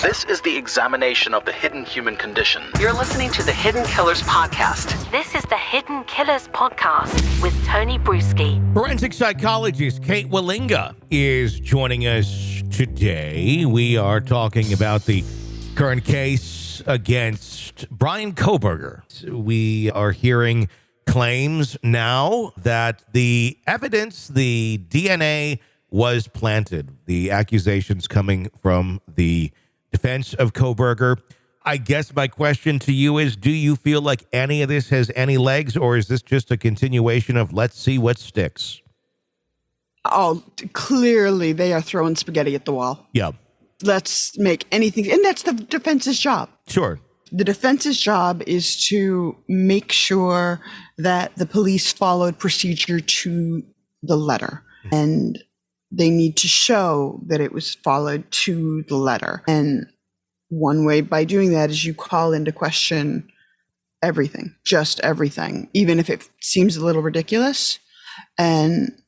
This is the examination of the hidden human condition. You're listening to the Hidden Killers Podcast. This is the Hidden Killers Podcast with Tony Brueski. Forensic psychologist Kate Wallinga is joining us today. We are talking about the current case against Bryan Kohberger. We are hearing claims now that the evidence, the DNA, was planted. The accusations coming from the defense of Kohberger. I guess my question to you is, do you feel like any of this has any legs, or is this just a continuation of let's see what sticks? Oh, clearly they are throwing spaghetti at the wall. Yeah. Let's make anything. And that's the defense's job. Sure. The defense's job is to make sure that the police followed procedure to the letter. And they need to show that it was followed to the letter. And one way by doing that is you call into question everything, just everything, even if it seems a little ridiculous. And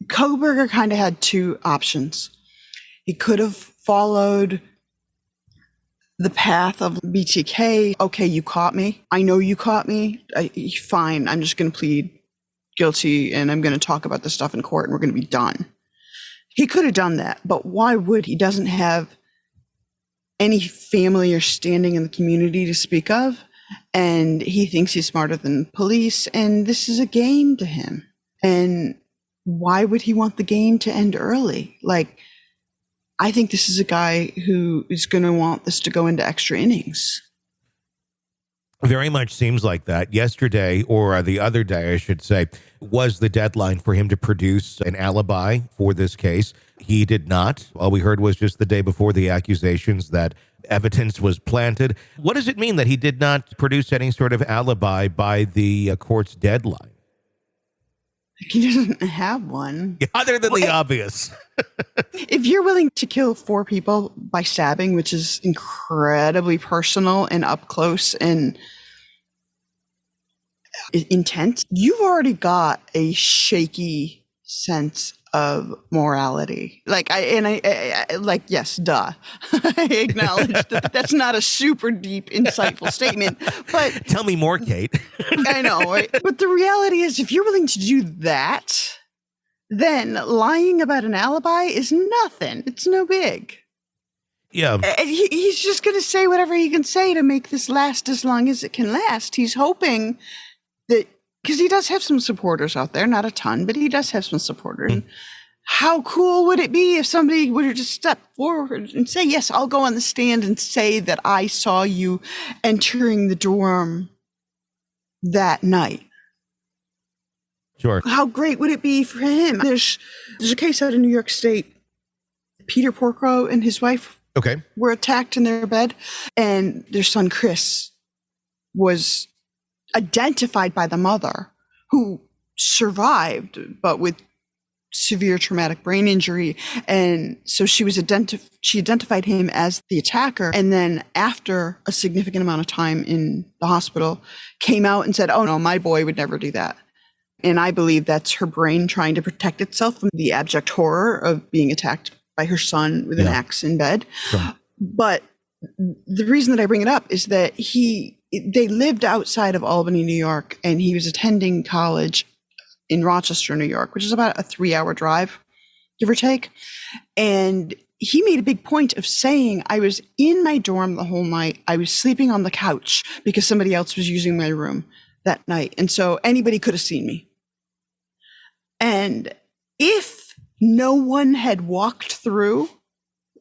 Kohberger kind of had two options. He could have followed the path of BTK. Okay, you caught me. I know you caught me. Fine, I'm just going to plead guilty and I'm going to talk about this stuff in court and we're going to be done. He could have done that, but why would he? He doesn't have any family or standing in the community to speak of, and he thinks he's smarter than police, and this is a game to him. And why would he want the game to end early? Like, I think this is a guy who is going to want this to go into extra innings. Very much seems like that. Yesterday, or the other day, I should say, was the deadline for him to produce an alibi for this case. He did not. All we heard was just the day before the accusations that evidence was planted. What does it mean that he did not produce any sort of alibi by the court's deadline? He doesn't have one. Other than the obvious. If you're willing to kill 4 people by stabbing, which is incredibly personal and up close and intense, you've already got a shaky sense of morality. Yes, duh. I acknowledge that that's not a super deep, insightful statement, but tell me more, Kate. I know, right? But the reality is, if you're willing to do that, then lying about an alibi is nothing. It's no big. Yeah. He's just going to say whatever he can say to make this last as long as it can last. He's hoping that, because he does have some supporters out there, not a ton, but he does have some supporters. Mm-hmm. How cool would it be if somebody would have just stepped forward and say, yes, I'll go on the stand and say that I saw you entering the dorm that night. Sure. How great would it be for him? There's a case out in New York State. Peter Porcro and his wife were attacked in their bed, and their son Chris was identified by the mother, who survived, but with severe traumatic brain injury. And so she identified him as the attacker. And then after a significant amount of time in the hospital, came out and said, oh no, my boy would never do that. And I believe that's her brain trying to protect itself from the abject horror of being attacked by her son with an axe in bed. Sure. But the reason that I bring it up is that they lived outside of Albany, New York, and he was attending college in Rochester, New York, which is about a 3-hour drive, give or take. And he made a big point of saying, I was in my dorm the whole night. I was sleeping on the couch because somebody else was using my room that night. And so anybody could have seen me. And if no one had walked through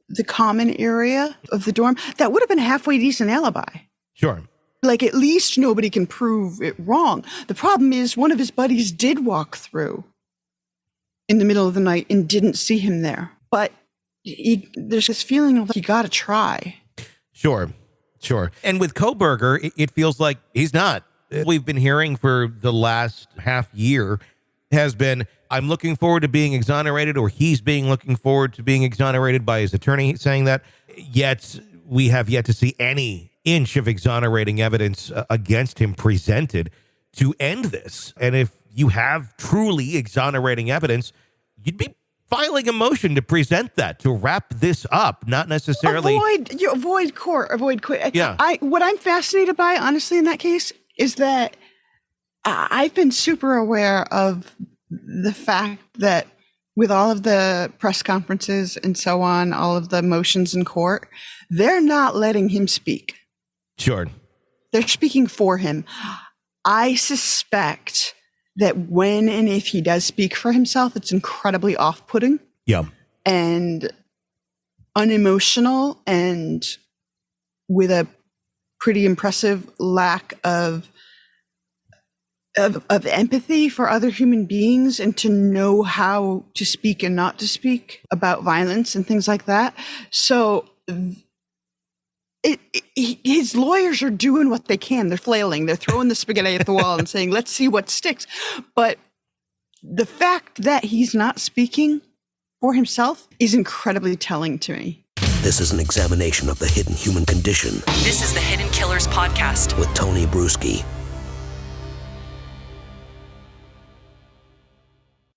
the common area of the dorm, that would have been a halfway decent alibi. Sure. Like, at least nobody can prove it wrong. The problem is one of his buddies did walk through in the middle of the night and didn't see him there. But there's this feeling of you got to try. Sure. And with Kohberger, it feels like he's not. We've been hearing for the last half year has been, I'm looking forward to being exonerated, or he's looking forward to being exonerated by his attorney saying that. Yet we have yet to see any inch of exonerating evidence against him presented to end this. And if you have truly exonerating evidence, you'd be filing a motion to present that, to wrap this up, not necessarily avoid court. Yeah. What I'm fascinated by, honestly, in that case, is that I've been super aware of the fact that with all of the press conferences and so on, all of the motions in court, they're not letting him speak. Sure. They're speaking for him. I suspect that when and if he does speak for himself, it's incredibly off-putting. Yeah. And unemotional and with a pretty impressive lack of empathy for other human beings and to know how to speak and not to speak about violence and things like that. So his lawyers are doing what they can. They're flailing. They're throwing the spaghetti at the wall and saying, let's see what sticks. But the fact that he's not speaking for himself is incredibly telling to me. This is an examination of the hidden human condition. This is the Hidden Killers Podcast with Tony Brueski.